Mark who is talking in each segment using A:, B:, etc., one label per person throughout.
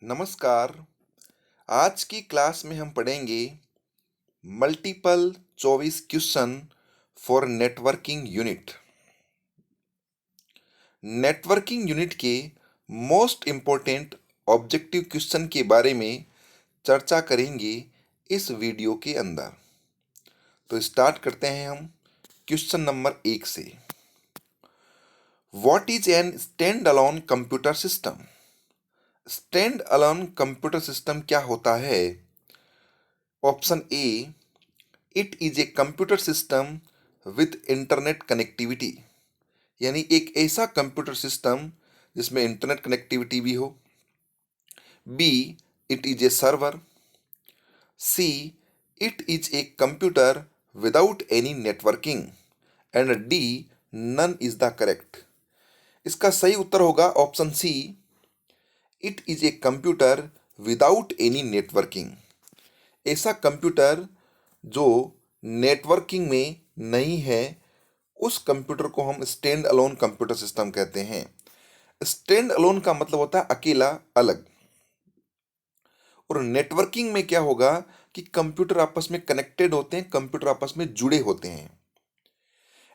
A: नमस्कार। आज की क्लास में हम पढ़ेंगे multiple choice question for networking unit. Networking unit के मोस्ट इम्पोर्टेंट ऑब्जेक्टिव क्वेश्चन के बारे में चर्चा करेंगे इस वीडियो के अंदर। तो स्टार्ट करते हैं हम क्वेश्चन नंबर 1 से। What is an stand alone computer system? Stand alone computer system क्या होता है? Option A, it is a computer system with internet connectivity, यानी एक ऐसा कंप्यूटर सिस्टम जिसमें इंटरनेट कनेक्टिविटी भी हो। B, it is a server. C, it is a computer without any networking. And D, none is the correct. इसका सही उत्तर होगा option C, it is a computer without any networking. ऐसा computer जो networking में नहीं है, उस कंप्यूटर को हम स्टैंड अलोन कंप्यूटर सिस्टम कहते हैं। स्टैंड अलोन का मतलब होता है अकेला, अलग। और नेटवर्किंग में क्या होगा कि कंप्यूटर आपस में कनेक्टेड होते हैं, कंप्यूटर आपस में जुड़े होते हैं।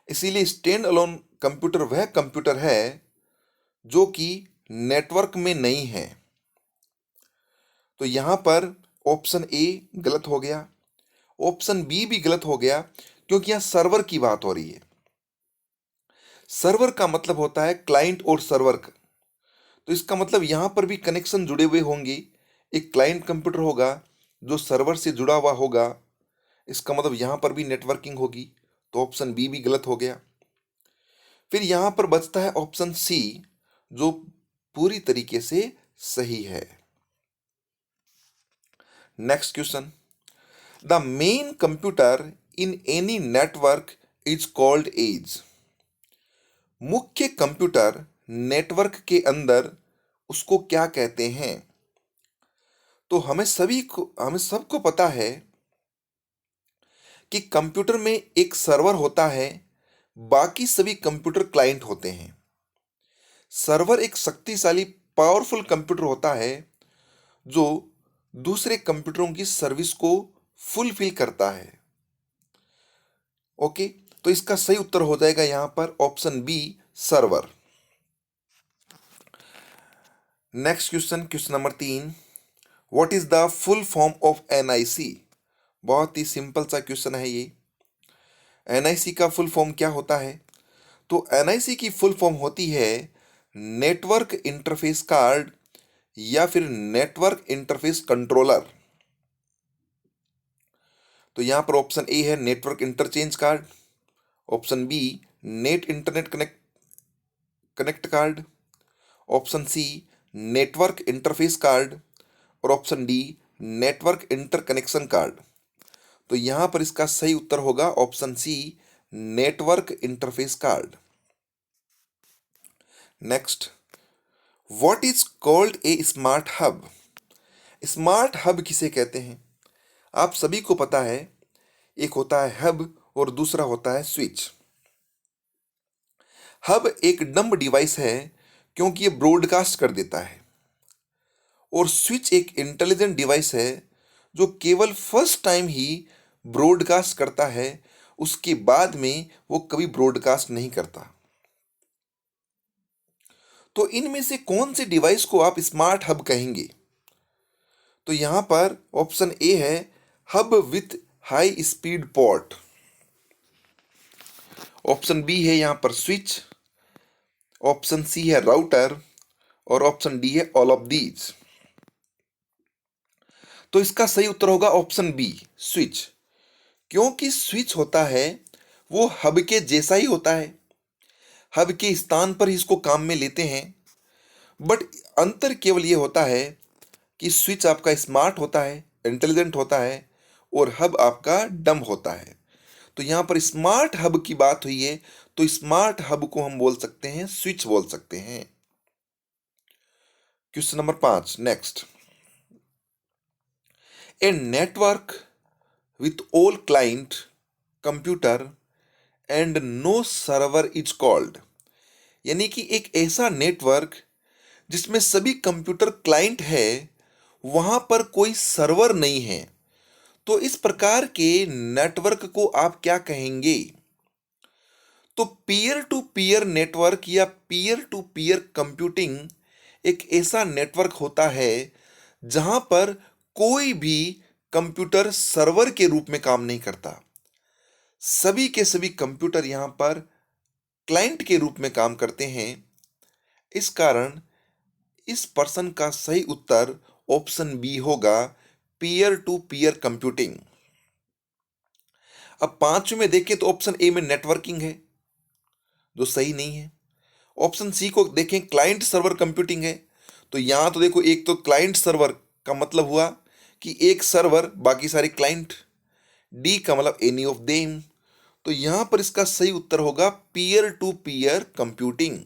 A: इसीलिए स्टैंड अलोन कंप्यूटर वह कंप्यूटर है जो कि नेटवर्क में नहीं है। तो यहां पर ऑप्शन ए गलत हो गया, ऑप्शन बी भी गलत हो गया, क्योंकि यहां सर्वर की बात हो रही है। सर्वर का मतलब होता है क्लाइंट और सर्वर का। तो इसका मतलब यहां पर भी कनेक्शन जुड़े हुए होंगे। एक क्लाइंट कंप्यूटर होगा जो सर्वर से जुड़ा हुआ होगा, इसका मतलब यहां पर भी नेटवर्किंग होगी। तो ऑप्शन बी भी गलत हो गया। फिर यहां पर बचता है ऑप्शन सी, जो पूरी तरीके से सही है। Next question, the main computer in any network is called as. मुख्य कंप्यूटर नेटवर्क के अंदर उसको क्या कहते हैं? तो हमें सबको पता है कि कंप्यूटर में एक सर्वर होता है, बाकी सभी कंप्यूटर क्लाइंट होते हैं। सर्वर एक शक्तिशाली पावरफुल कंप्यूटर होता है जो दूसरे कंप्यूटरों की सर्विस को फुलफिल करता है। ओके, तो इसका सही उत्तर हो जाएगा यहां पर option B, server. Next question, question number 3, what is the full form of NIC? बहुत ही सिंपल सा क्वेश्चन है ये। एनआईसी का फुल फॉर्म क्या होता है? तो एनआईसी की फुल फॉर्म होती है नेटवर्क इंटरफेस कार्ड या फिर नेटवर्क इंटरफेस कंट्रोलर। तो यहां पर ऑप्शन ए है network interchange card, option B net internet connect card, option C network interface card, और option D network interconnection card. तो यहां पर इसका सही उत्तर होगा option C, network interface card. Next, what is called a smart hub? Smart hub किसे कहते हैं? आप सभी को पता है, एक होता है हब और दूसरा होता है स्विच। हब एक डंब डिवाइस है क्योंकि ये ब्रॉडकास्ट कर देता है, और स्विच एक इंटेलिजेंट डिवाइस है जो केवल फर्स्ट टाइम ही ब्रॉडकास्ट करता है, उसके बाद में वो कभी ब्रॉडकास्ट नहीं करता। तो इनमें से कौन से डिवाइस को आप स्मार्ट हब कहेंगे? तो यहां पर ऑप्शन ए है hub with high speed port, option B है यहां पर स्विच, ऑप्शन सी है राउटर, और ऑप्शन डी है ऑल ऑफ दीज। तो इसका सही उत्तर होगा ऑप्शन बी, स्विच। क्योंकि स्विच होता है वो हब के जैसा ही होता है, हब के स्थान पर ही इसको काम में लेते हैं। बट अंतर केवल ये होता है कि स्विच आपका स्मार्ट होता है, इंटेलिजेंट होता है, और हब आपका डम होता है। तो यहां पर स्मार्ट हब की बात हुई है, तो स्मार्ट हब को हम बोल सकते हैं स्विच बोल सकते हैं। Question number 5, next, A network with all client computer and no server is called. यानी कि एक ऐसा नेटवर्क जिसमें सभी कंप्यूटर क्लाइंट है वहां पर कोई सर्वर नहीं है, तो इस प्रकार के नेटवर्क को आप क्या कहेंगे? तो पीयर टू पीयर नेटवर्क या पीयर टू पीयर कंप्यूटिंग एक ऐसा नेटवर्क होता है जहां पर कोई भी कंप्यूटर सर्वर के रूप में काम नहीं करता। सभी के सभी कंप्यूटर यहां पर क्लाइंट के रूप में काम करते हैं। इस कारण इस पर्सन का सही उत्तर ऑप्शन बी होगा, पीयर टू पीयर कंप्यूटिंग। अब पांचवें में देखें तो ऑप्शन ए में नेटवर्किंग है, जो सही नहीं है। ऑप्शन सी को देखें, क्लाइंट सर्वर कंप्यूटिंग है, तो यहां तो देखो, एक तो क्लाइंट सर्वर का मतलब हुआ कि एक सर्वर बाकी सारे क्लाइंट। डी का मतलब एनी ऑफ देम, तो यहां पर इसका सही उत्तर होगा पीयर टू पीयर कंप्यूटिंग।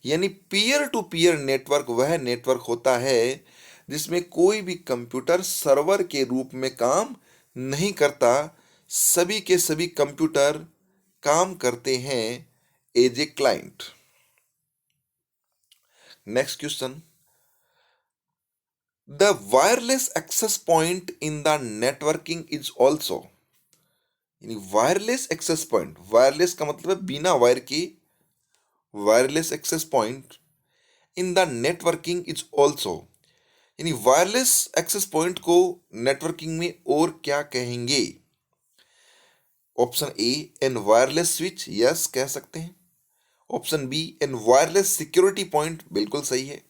A: यानी पीयर टू पीयर नेटवर्क वह नेटवर्क होता है जिसमें कोई भी कंप्यूटर सर्वर के रूप में काम नहीं करता। सभी के सभी कंप्यूटर काम करते हैं as a client. Next question, the wireless access point in the networking is also. यानी वायरलेस एक्सेस पॉइंट, वायरलेस का मतलब है बिना वायर के, wireless access point in the networking is also. यानी वायरलेस एक्सेस पॉइंट को नेटवर्किंग में और क्या कहेंगे? Option A an wireless switch, yes कह सकते हैं। Option B an wireless security point, बिल्कुल सही है।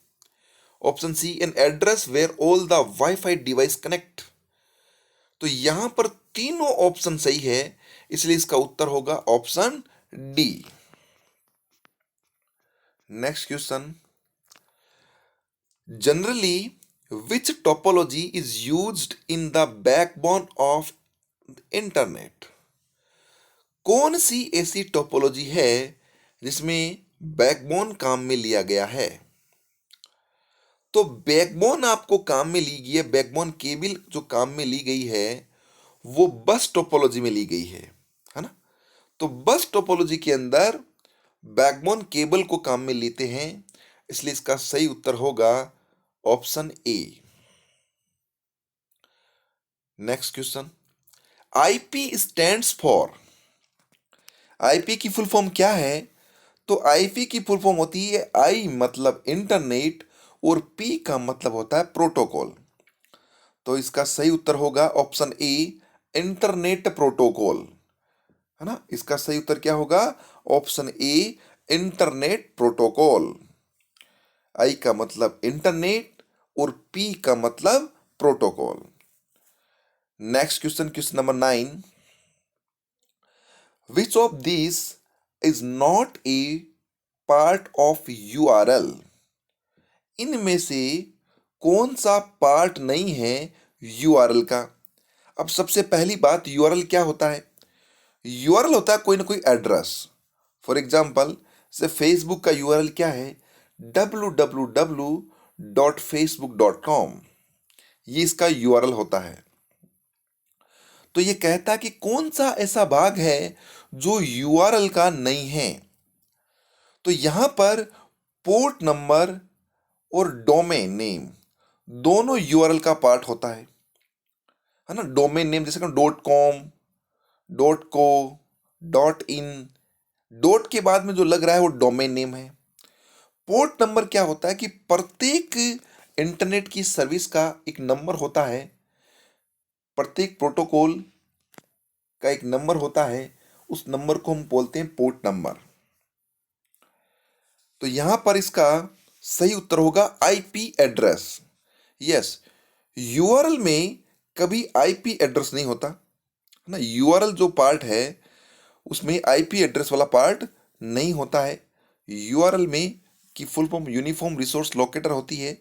A: Option C an address where all the wifi device connect. तो यहां पर तीनों ऑप्शन सही है, इसलिए इसका उत्तर होगा option D. Next question, generally which topology is used in the backbone of internet. कौन सी ऐसी टोपोलॉजी है जिसमें बैकबोन काम में लिया गया है? तो बैकबोन आपको काम में ली गई है, बैकबोन केबल जो काम में ली गई है वो बस टोपोलॉजी में ली गई है ना? तो बस टोपोलॉजी के अंदर बैकबोन केबल को काम में लेते हैं, इसलिए इसका सही उत्तर होगा option A. Next question, IP stands for. IP की फुल फॉर्म क्या है? तो आईपी की फुल फॉर्म होती है, आई मतलब इंटरनेट और पी का मतलब होता है प्रोटोकॉल। तो इसका सही उत्तर होगा ऑप्शन ए, इंटरनेट प्रोटोकॉल, है ना? इसका सही उत्तर क्या होगा? Option A, internet protocol. I का मतलब इंटरनेट और पी का मतलब protocol. Next question, question number 9, which of this is not a part of URL. इनमें से कौन सा पार्ट नहीं है यूआरएल का? अब सबसे पहली बात, यूआरएल क्या होता है? यूआरएल होता है कोई ना कोई एड्रेस। फॉर एग्जाम्पल, से फेसबुक का यूआरएल क्या है? www.facebook.com, ये इसका यूआरएल होता है। तो ये कहता है कि कौन सा ऐसा भाग है जो यूआरएल का नहीं है। तो यहां पर पोर्ट नंबर और डोमेन नेम दोनों यूआरएल का पार्ट होता है ना? डोमेन नेम जैसे .com, .co, .in, डॉट के बाद में जो लग रहा है वो डोमेन नेम है। पोर्ट नंबर क्या होता है कि प्रत्येक इंटरनेट की सर्विस का एक नंबर होता है, प्रत्येक प्रोटोकॉल का एक नंबर होता है, उस नंबर को हम बोलते हैं पोर्ट नंबर। तो यहां पर इसका सही उत्तर होगा आईपी एड्रेस। यस, यूआरएल में कभी आईपी एड्रेस नहीं होता, है ना? यूआरएल जो पार्ट है उसमें आईपी एड्रेस वाला पार्ट नहीं होता है। यूआरएल में की full form uniform resource locator होती है,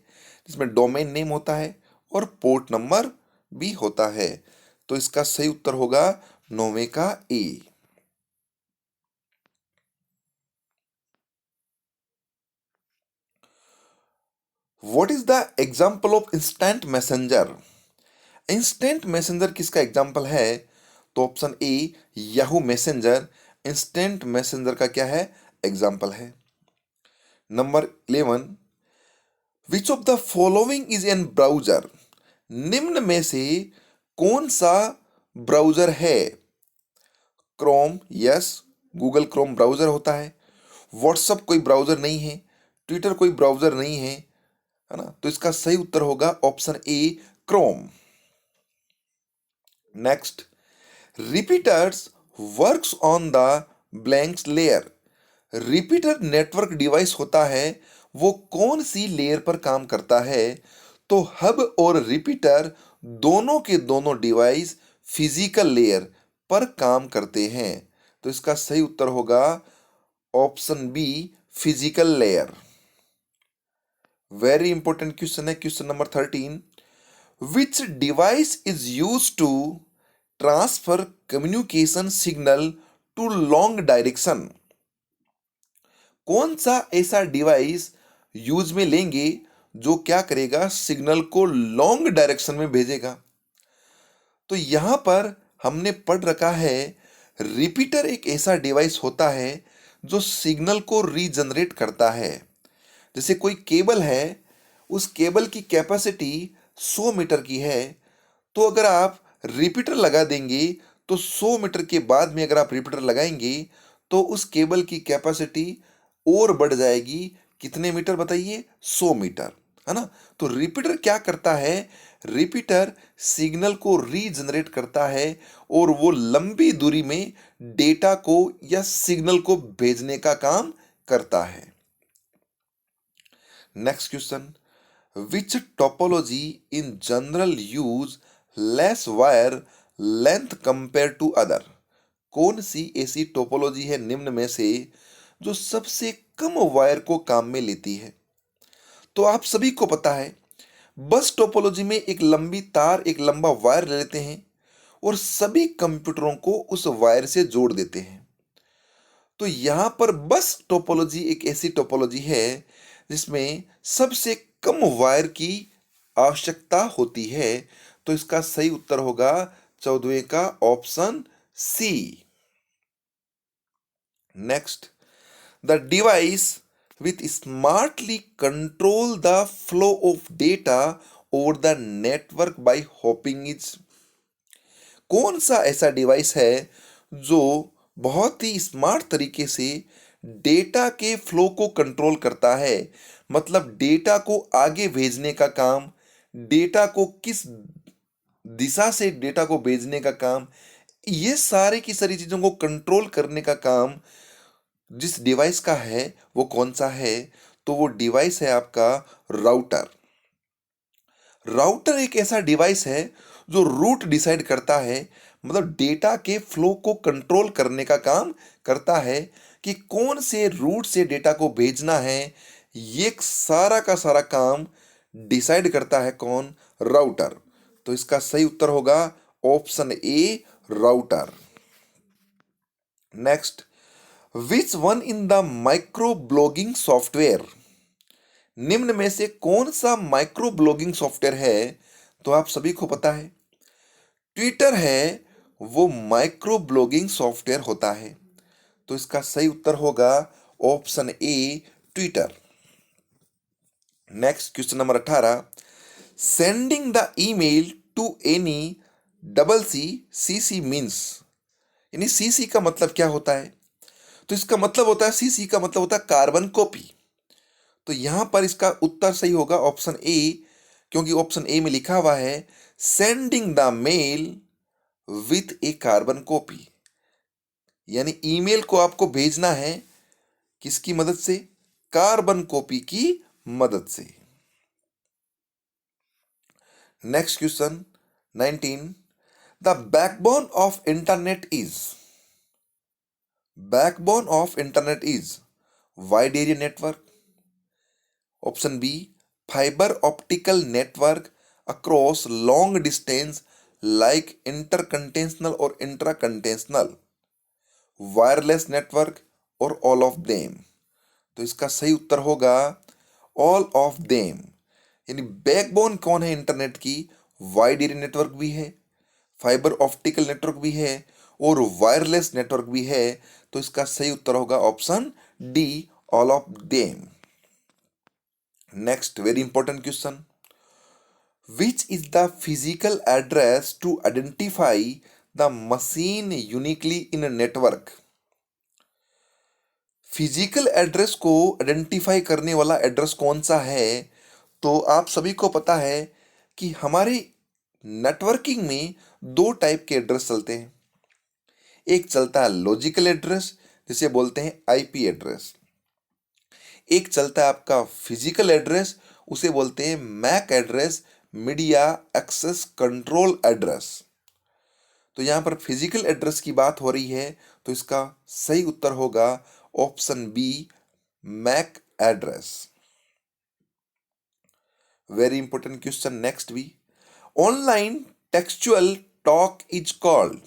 A: जिसमें डोमेन नेम होता है और पोर्ट नंबर भी होता है। तो इसका सही उत्तर होगा 9वें का A. What is the example of instant messenger. Instant messenger किसका एग्जाम्पल है? तो option A, Yahoo messenger instant messenger का क्या है? एग्जाम्पल है। Number 11, which of the following is an browser? निम्न में से कौन सा ब्राउजर है? Chrome, yes, Google Chrome browser होता है। व्हाट्सअप कोई ब्राउजर नहीं है, ट्विटर कोई ब्राउजर नहीं है ना? तो इसका सही उत्तर होगा option A, Chrome. Next, repeaters works on the blanks layer. Repeater network device होता है, वो कौन सी लेयर पर काम करता है? तो हब और रिपीटर दोनों के दोनों डिवाइस फिजिकल लेयर पर काम करते हैं। तो इसका सही उत्तर होगा option B, physical layer. Very important question है, question number 13। Which device is use to transfer communication signal to long direction? कौन सा ऐसा डिवाइस यूज में लेंगे जो क्या करेगा, सिग्नल को लॉन्ग डायरेक्शन में भेजेगा? तो यहां पर हमने पढ़ रखा है, रिपीटर एक ऐसा डिवाइस होता है जो सिग्नल को रीजनरेट करता है। जैसे कोई केबल है, उस केबल की कैपेसिटी 100 मीटर की है, तो अगर आप रिपीटर लगा देंगे तो 100 मीटर के बाद में अगर आप रिपीटर लगाएंगे तो उस केबल की कैपेसिटी और बढ़ जाएगी। कितने मीटर बताइए? 100 मीटर, है ना? तो रिपीटर क्या करता है? रिपीटर सिग्नल को रीजनरेट करता है और वो लंबी दूरी में डेटा को या सिग्नल को भेजने का काम करता है। Next question, which topology in general use less wire length compare to other? कौन सी ऐसी टोपोलॉजी है निम्न में से जो सबसे कम वायर को काम में लेती है? तो आप सभी को पता है, बस टोपोलॉजी में एक लंबी तार, एक लंबा वायर ले लेते हैं और सभी कंप्यूटरों को उस वायर से जोड़ देते हैं। तो यहां पर बस टोपोलॉजी एक ऐसी टोपोलॉजी है जिसमें सबसे कम वायर की आवश्यकता होती है। तो इसका सही उत्तर होगा 14वें का option C. Next, the device with smartly control the flow of data over the network by hopping is? कौन सा ऐसा डिवाइस है जो बहुत ही स्मार्ट तरीके से डेटा के फ्लो को कंट्रोल करता है? मतलब डेटा को आगे भेजने का काम, डेटा को किस दिशा से डेटा को भेजने का काम, ये सारे की सारी चीजों को कंट्रोल करने का काम जिस डिवाइस का है वो कौन सा है? तो वो डिवाइस है आपका राउटर। राउटर एक ऐसा डिवाइस है जो रूट डिसाइड करता है, मतलब डेटा के फ्लो को कंट्रोल करने का काम करता है कि कौन से रूट से डेटा को भेजना है। ये सारा का सारा काम डिसाइड करता है कौन? राउटर। तो इसका सही उत्तर होगा option A, router. Next, which one in the micro blogging software? निम्न में से कौन सा माइक्रो ब्लॉगिंग सॉफ्टवेयर है? तो आप सभी को पता है, ट्विटर है वो माइक्रो ब्लॉगिंग सॉफ्टवेयर होता है। तो इसका सही उत्तर होगा option A, Twitter. Next, question number 18। Sending the email to any double C, CC means, यानी सीसी का मतलब क्या होता है? तो इसका मतलब होता है, सीसी का मतलब होता है कार्बन कॉपी। तो यहां पर इसका उत्तर सही होगा ऑप्शन ए, क्योंकि ऑप्शन ए में लिखा हुआ है sending the mail with A carbon copy, यानी ईमेल को आपको भेजना है किसकी मदद से? कार्बन कॉपी की मदद से। Next question 19। The backbone of internet is? Backbone of internet is wide area network, option B fibre optical network across long distance like intercontinental और इंट्राकंटेंशनल, वायरलेस नेटवर्क और ऑल ऑफ देम। तो इसका सही उत्तर होगा ऑल ऑफ देम। यानी backbone कौन है इंटरनेट की? वाइड एरिया नेटवर्क भी है, फाइबर ऑप्टिकल नेटवर्क भी है और वायरलेस नेटवर्क भी है। तो इसका सही उत्तर होगा option D, all of them. Next very important question, which is the physical address to identify the machine uniquely in network. Physical address को आइडेंटिफाई करने वाला एड्रेस कौन सा है? तो आप सभी को पता है कि हमारे नेटवर्किंग में दो टाइप के एड्रेस चलते हैं। एक चलता है लॉजिकल एड्रेस, जिसे बोलते हैं आईपी एड्रेस। एक चलता है आपका फिजिकल एड्रेस, उसे बोलते हैं MAC address, media access control address. तो यहां पर फिजिकल एड्रेस की बात हो रही है, तो इसका सही उत्तर होगा option B, MAC address. Very important question next भी, online textual talk is called.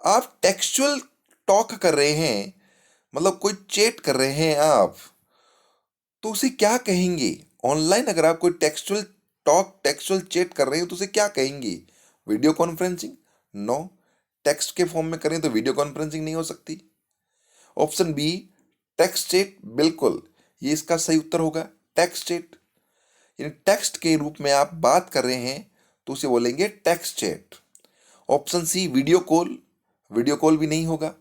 A: आप टेक्सचुअल टॉक कर रहे हैं, मतलब कोई चैट कर रहे हैं आप, तो उसे क्या कहेंगे? ऑनलाइन अगर आप कोई टेक्सचुअल टॉक, टेक्सचुअल चैट कर रहे हो तो उसे क्या कहेंगे? Video conferencing? नो। टेक्स्ट के फॉर्म में करें तो वीडियो कॉन्फ्रेंसिंग नहीं हो सकती। ऑप्शन बी, टेक्स्ट चैट, बिल्कुल ये इसका सही उत्तर होगा, टेक्स्ट चैट। यानी टेक्स्ट के रूप में आप बात कर रहे हैं तो उसे बोलेंगे text chat. Option C, video call, video call भी नहीं होगा।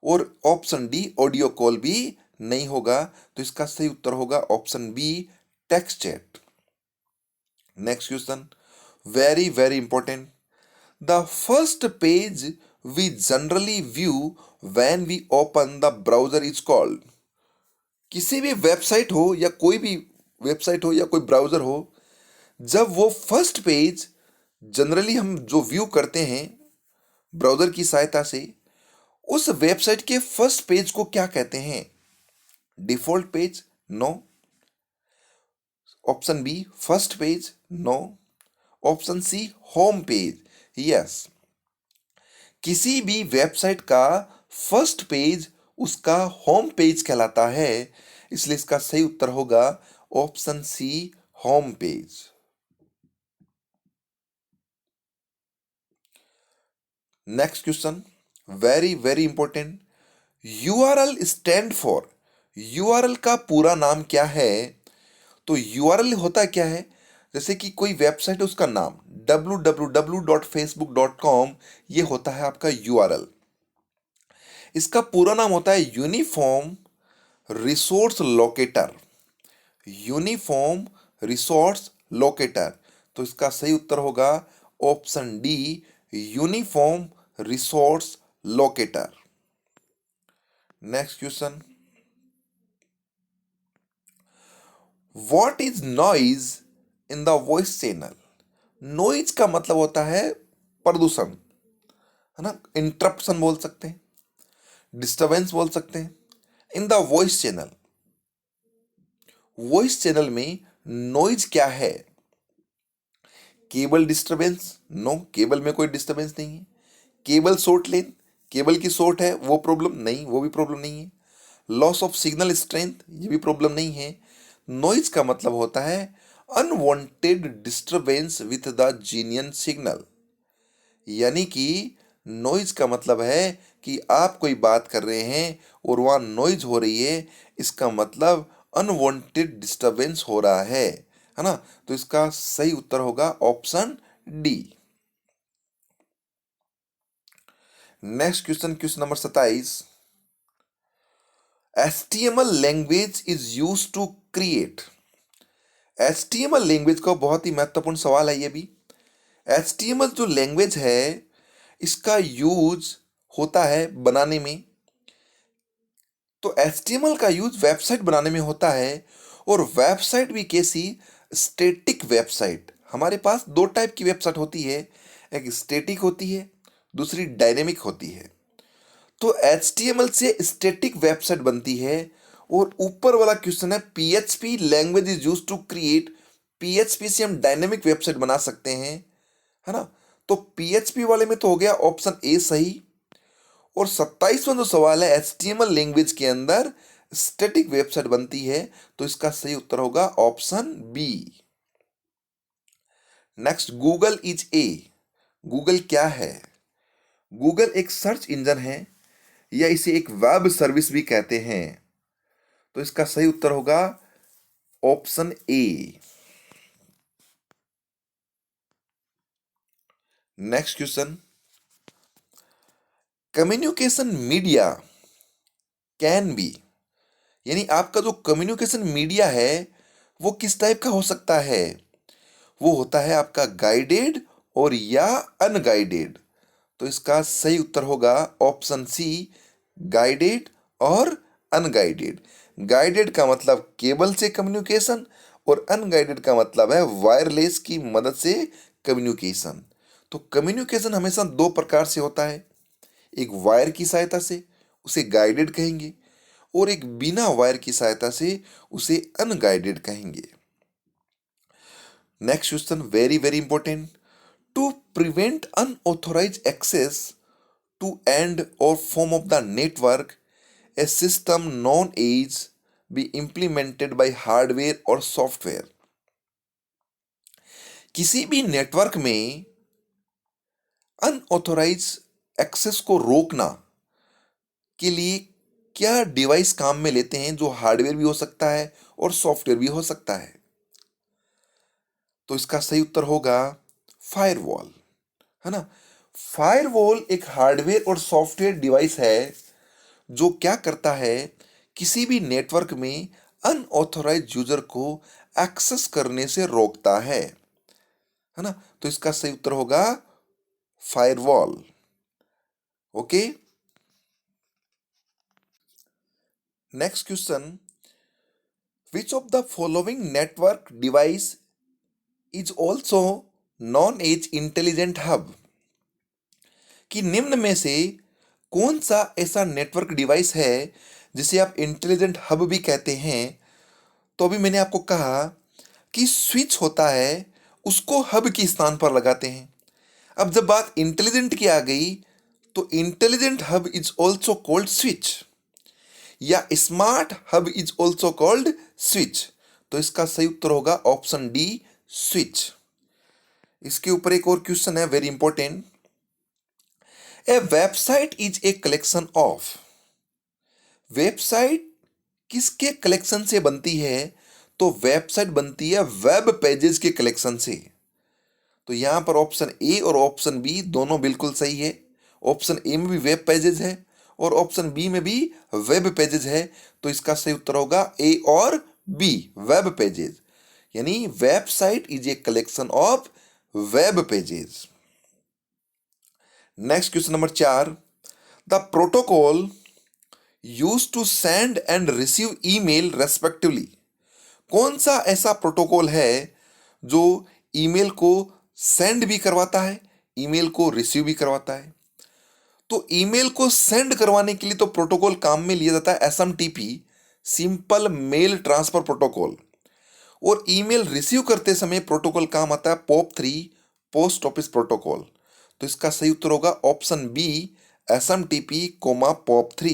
A: और ऑप्शन डी, ऑडियो कॉल भी नहीं होगा। तो इसका सही उत्तर होगा option B, text chat. Next question, very very important, the first page we generally view when we open the browser is called. किसी भी वेबसाइट हो या कोई भी वेबसाइट हो या कोई ब्राउजर हो, जब वो फर्स्ट पेज जनरली हम जो व्यू करते हैं ब्राउजर की सहायता से, उस वेबसाइट के फर्स्ट पेज को क्या कहते हैं? Default page? No. Option B, first page? No. Option C, home page? Yes. किसी भी वेबसाइट का फर्स्ट पेज उसका होम पेज कहलाता है, इसलिए इसका सही उत्तर होगा option C, home page. Next question, very very important, URL stand for. URL का पूरा नाम क्या है? तो यूआरएल होता क्या है? जैसे कि कोई वेबसाइट है, उसका नाम www.facebook.com, ये होता है आपका यूआरएल। इसका पूरा नाम होता है uniform resource locator. Uniform resource locator. तो इसका सही उत्तर होगा option D, uniform resource locator. Next question, what is noise in the voice channel. Noise का मतलब होता है प्रदूषण, है ना, इंटरप्शन बोल सकते हैं, डिस्टरबेंस बोल सकते हैं। In the voice channel, voice channel में नॉइज क्या है? Cable disturbance? नो, केबल में कोई डिस्टरबेंस नहीं है। केबल शॉर्ट लेन, केबल की शॉर्ट है वो प्रॉब्लम नहीं, वो भी प्रॉब्लम नहीं है। लॉस ऑफ सिग्नल स्ट्रेंथ, ये भी प्रॉब्लम नहीं है। नॉइज का मतलब होता है unwanted disturbance with the जीनियन signal. यानी कि नॉइज का मतलब है कि आप कोई बात कर रहे हैं और वहां नॉइज हो रही है, इसका मतलब अनवांटेड डिस्टरबेंस हो रहा है ना। तो इसका सही उत्तर होगा option D. Next question, question number 27, HTML language is use to create. HTML language का बहुत ही महत्वपूर्ण सवाल है ये भी। HTML जो लैंग्वेज है, इसका यूज होता है बनाने में। तो HTML का यूज वेबसाइट बनाने में होता है, और वेबसाइट भी कैसी? Static website. हमारे पास दो टाइप की वेबसाइट होती है, एक स्टैटिक होती है, दूसरी डायनेमिक होती है। तो HTML से स्टैटिक वेबसाइट बनती है। और ऊपर वाला क्वेश्चन है PHP language is use to create. PHP से हम डायनेमिक वेबसाइट बना सकते हैं, है ना। तो PHP वाले में तो हो गया ऑप्शन ए सही। और 27वां जो सवाल है, HTML लैंग्वेज के अंदर स्टैटिक वेबसाइट बनती है, तो इसका सही उत्तर होगा option B. Next, Google is a. Google क्या है? गूगल एक सर्च इंजन है, या इसे एक वेब सर्विस भी कहते हैं। तो इसका सही उत्तर होगा option A. Next question, communication media can be, यानी आपका जो कम्युनिकेशन मीडिया है वो किस टाइप का हो सकता है? वो होता है आपका गाइडेड और या अनगाइडेड। तो इसका सही उत्तर होगा ऑप्शन सी, गाइडेड और अनगाइडेड। गाइडेड का मतलब केबल से कम्युनिकेशन और अनगाइडेड का मतलब है वायरलेस की मदद से कम्युनिकेशन। तो कम्युनिकेशन हमेशा दो प्रकार से होता है, एक वायर की सहायता से, उसे गाइडेड कहेंगे, और एक बिना वायर की सहायता से, उसे अनगाइडेड कहेंगे। Next question very very important, to prevent unauthorize access to end or form of the network, a system known as be implemented by hardware or software। किसी भी नेटवर्क में अनऑथोराइज एक्सेस को रोकना के लिए क्या डिवाइस काम में लेते हैं, जो हार्डवेयर भी हो सकता है और सॉफ्टवेयर भी हो सकता है? तो इसका सही उत्तर होगा फायरवॉल, है ना। फायरवॉल एक हार्डवेयर और सॉफ्टवेयर डिवाइस है जो क्या करता है, किसी भी नेटवर्क में अनऑथोराइज यूजर को एक्सेस करने से रोकता है ना। तो इसका सही उत्तर होगा firewall. Okay, next question, which of the following network device is also known as intelligent hub, कि निम्न में से कौन सा ऐसा नेटवर्क डिवाइस है जिसे आप इंटेलिजेंट हब भी कहते हैं? तो अभी मैंने आपको कहा कि स्विच होता है उसको हब के स्थान पर लगाते हैं। अब जब बात इंटेलिजेंट की आ गई तो intelligent hub is also called switch, या smart hub is also called switch. तो इसका सही उत्तर होगा ऑप्शन डी, स्विच। इसके ऊपर एक और क्वेश्चन है very important, A website is a collection of, website किसके कलेक्शन से बनती है? तो वेबसाइट बनती है वेब पेजेस के कलेक्शन से। तो यहां पर ऑप्शन ए और ऑप्शन बी दोनों बिल्कुल सही है। ऑप्शन ए में भी वेब पेजेस है और ऑप्शन बी में भी वेब पेजेस है। तो इसका सही उत्तर होगा ए और बी, वेब पेजेस, यानी website is a collection of web pages. Next question number 4, the protocol use to send and receive email respectively, कौन सा ऐसा प्रोटोकॉल है जो ईमेल को सेंड भी करवाता है, ईमेल को रिसीव भी करवाता है? तो ईमेल को सेंड करवाने के लिए तो प्रोटोकॉल काम में लिया जाता है SMTP, simple mail transfer protocol, और ईमेल रिसीव करते समय प्रोटोकॉल काम आता है POP3, पोस्ट ऑफिस प्रोटोकॉल। तो इसका सही उत्तर होगा option B, SMTP comma POP3।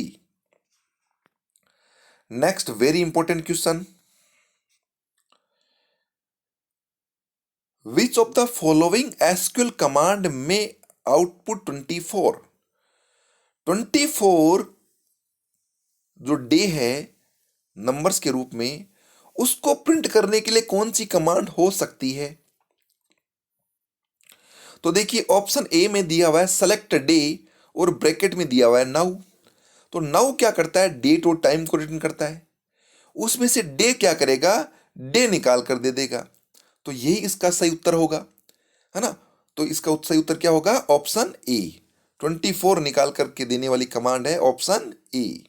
A: Next very important question, Which of the following SQL command may output 24? 24 जो डे है नंबर्स के रूप में, उसको प्रिंट करने के लिए कौन सी कमांड हो सकती है? तो देखिए ऑप्शन ए में दिया हुआ है सेलेक्ट डे और ब्रैकेट में दिया हुआ है नाउ। तो नाउ क्या करता है, डेट और टाइम को रिटर्न करता है। उसमें से डे क्या करेगा, डे निकाल कर दे देगा। तो यही इसका सही उत्तर होगा, है ना। तो इसका सही उत्तर क्या होगा, ऑप्शन ए, 24 निकाल करके देने वाली कमांड है ऑप्शन ए।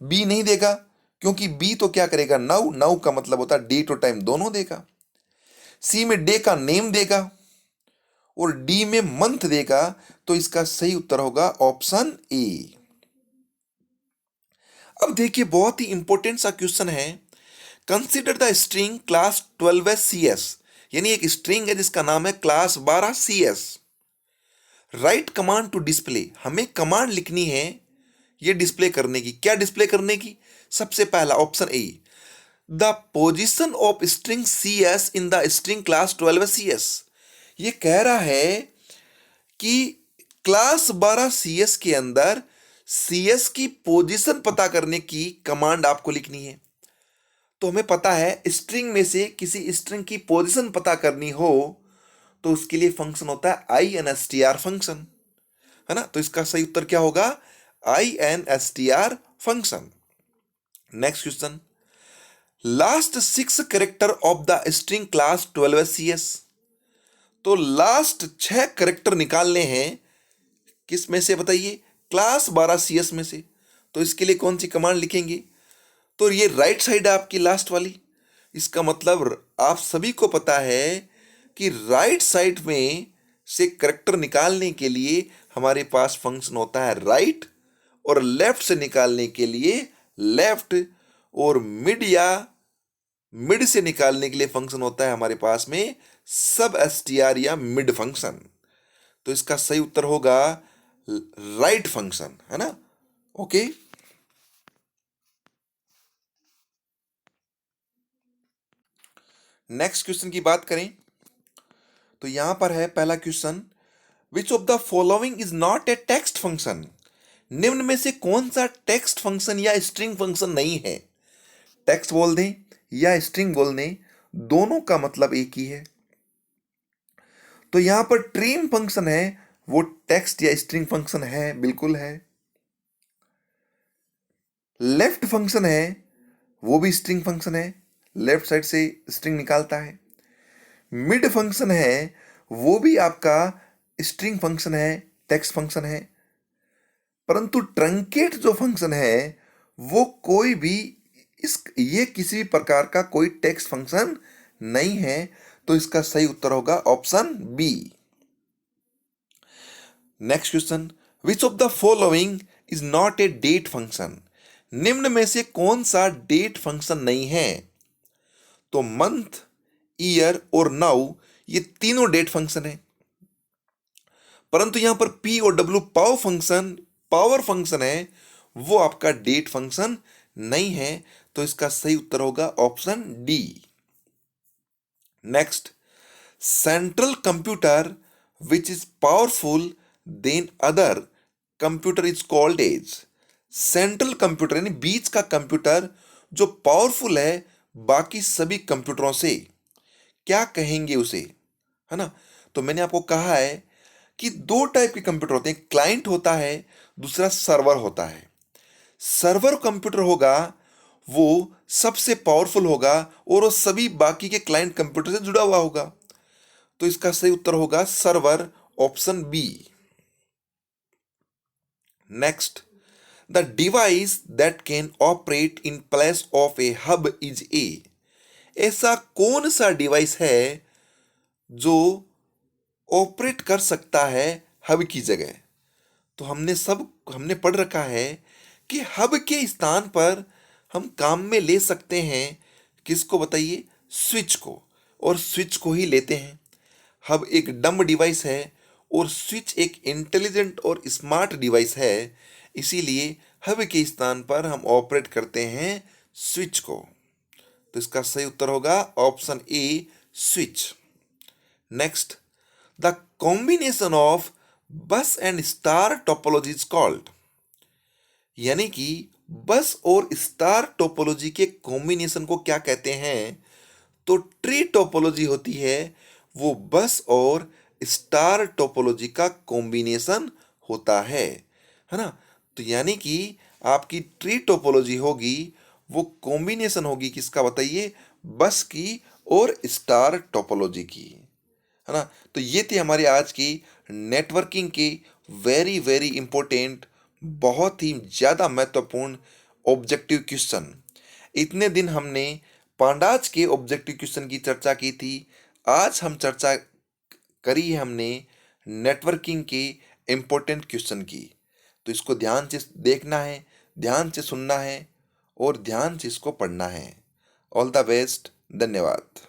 A: बी नहीं देगा, क्योंकि बी तो क्या करेगा, नाउ, नाउ का मतलब होता है डेट और टाइम दोनों देगा। सी में डे का नेम देगा और डी में मंथ देगा। तो इसका सही उत्तर होगा ऑप्शन ए। अब देखिए बहुत ही इंपॉर्टेंट सा क्वेश्चन है, consider the string class 12 C S, यानी एक स्ट्रिंग है जिसका नाम है class 12 C S. Write command to display, हमें कमांड लिखनी है ये डिस्प्ले करने की। क्या डिस्प्ले करने की? सबसे पहला option A, the position of string C S in the string class 12 C S. ये कह रहा है कि क्लास 12 सी एस के अंदर सी एस की पोजीशन पता करने की कमांड आपको लिखनी है। तो हमें पता है स्ट्रिंग में से किसी स्ट्रिंग की पोजीशन पता करनी हो तो उसके लिए फंक्शन होता है instr फंक्शन, है ना। तो इसका सही उत्तर क्या होगा? instr function. Next question, last 6 character of the string class 12 cs। तो लास्ट 6 कैरेक्टर निकालने हैं किस में से बताइए? क्लास 12 cs में से। तो इसके लिए कौन सी कमांड लिखेंगे? तो ये राइट साइड है आपकी लास्ट वाली। इसका मतलब आप सभी को पता है कि राइट साइड में से करेक्टर निकालने के लिए हमारे पास फंक्शन होता है राइट, और लेफ्ट से निकालने के लिए लेफ्ट, और मिड से निकालने के लिए फंक्शन होता है हमारे पास में सब str या मिड फंक्शन। तो इसका सही उत्तर होगा राइट फंक्शन, है ना। ओके, नेक्स्ट क्वेश्चन की बात करें तो यहां पर है पहला question, which of the following is not A text function. निम्न में से कौन सा टेक्स्ट फंक्शन या स्ट्रिंग फंक्शन नहीं है? टेक्स्ट बोल दें या स्ट्रिंग बोल दें, दोनों का मतलब एक ही है। तो यहां पर ट्रिम फंक्शन है, वो टेक्स्ट या स्ट्रिंग फंक्शन है, बिल्कुल है। लेफ्ट फंक्शन है, वो भी स्ट्रिंग फंक्शन है, लेफ्ट साइड से स्ट्रिंग निकालता है। मिड फंक्शन है, वो भी आपका स्ट्रिंग फंक्शन है, टेक्स्ट फंक्शन है। परंतु ट्रंकेट जो फंक्शन है वो कोई भी ये किसी भी प्रकार का कोई टेक्स्ट फंक्शन नहीं है। तो इसका सही उत्तर होगा option B. Next question, which of the following is not a date function. निम्न में से कौन सा डेट फंक्शन नहीं है? तो मंथ, ईयर और नाउ ये तीनों डेट फंक्शन है, परंतु यहां पर पी और डब्ल्यू पावर फंक्शन है, वो आपका डेट फंक्शन नहीं है। तो इसका सही उत्तर होगा option D. Next, central computer which is powerful than other computer is called as. Central computer यानी बीच का कंप्यूटर जो पावरफुल है बाकी सभी कंप्यूटरों से, क्या कहेंगे उसे, है ना। तो मैंने आपको कहा है कि दो टाइप के कंप्यूटर होते हैं, क्लाइंट होता है, दूसरा सर्वर होता है। सर्वर कंप्यूटर होगा वो सबसे पावरफुल होगा और वो सभी बाकी के क्लाइंट कंप्यूटर से जुड़ा हुआ होगा। तो इसका सही उत्तर होगा server, option B. Next, the device that can operate in place of a hub is a. ऐसा कौन सा डिवाइस है जो ऑपरेट कर सकता है हब की जगह? तो हमने पढ़ रखा है कि हब के स्थान पर हम काम में ले सकते हैं किसको बताइए? स्विच को, और स्विच को ही लेते हैं। हब एक डम्ब डिवाइस है और स्विच एक इंटेलिजेंट और स्मार्ट डिवाइस है, इसीलिए हब के स्थान पर हम ऑपरेट करते हैं स्विच को। तो इसका सही उत्तर होगा option A, switch. Next, the combination of bus and star topology is called. यानी कि बस और स्टार टोपोलॉजी के कॉम्बिनेशन को क्या कहते हैं? तो ट्री टोपोलॉजी होती है, वो बस और स्टार टोपोलॉजी का कॉम्बिनेशन होता है ना। तो यानी कि आपकी ट्री टोपोलॉजी होगी वो कॉम्बिनेशन होगी किसका बताइए? बस की और स्टार टोपोलॉजी की, है ना। तो ये थी हमारी आज की नेटवर्किंग की वेरी वेरी इंपॉर्टेंट, बहुत ही ज़्यादा महत्वपूर्ण ऑब्जेक्टिव क्वेश्चन। इतने दिन हमने पांडाज के ऑब्जेक्टिव क्वेश्चन की चर्चा की थी, आज हम चर्चा करी है हमने नेटवर्किंग के इंपॉर्टेंट क्वेश्चन की। तो इसको ध्यान से देखना है, ध्यान से सुनना है और ध्यान से इसको पढ़ना है। ऑल द बेस्ट, धन्यवाद।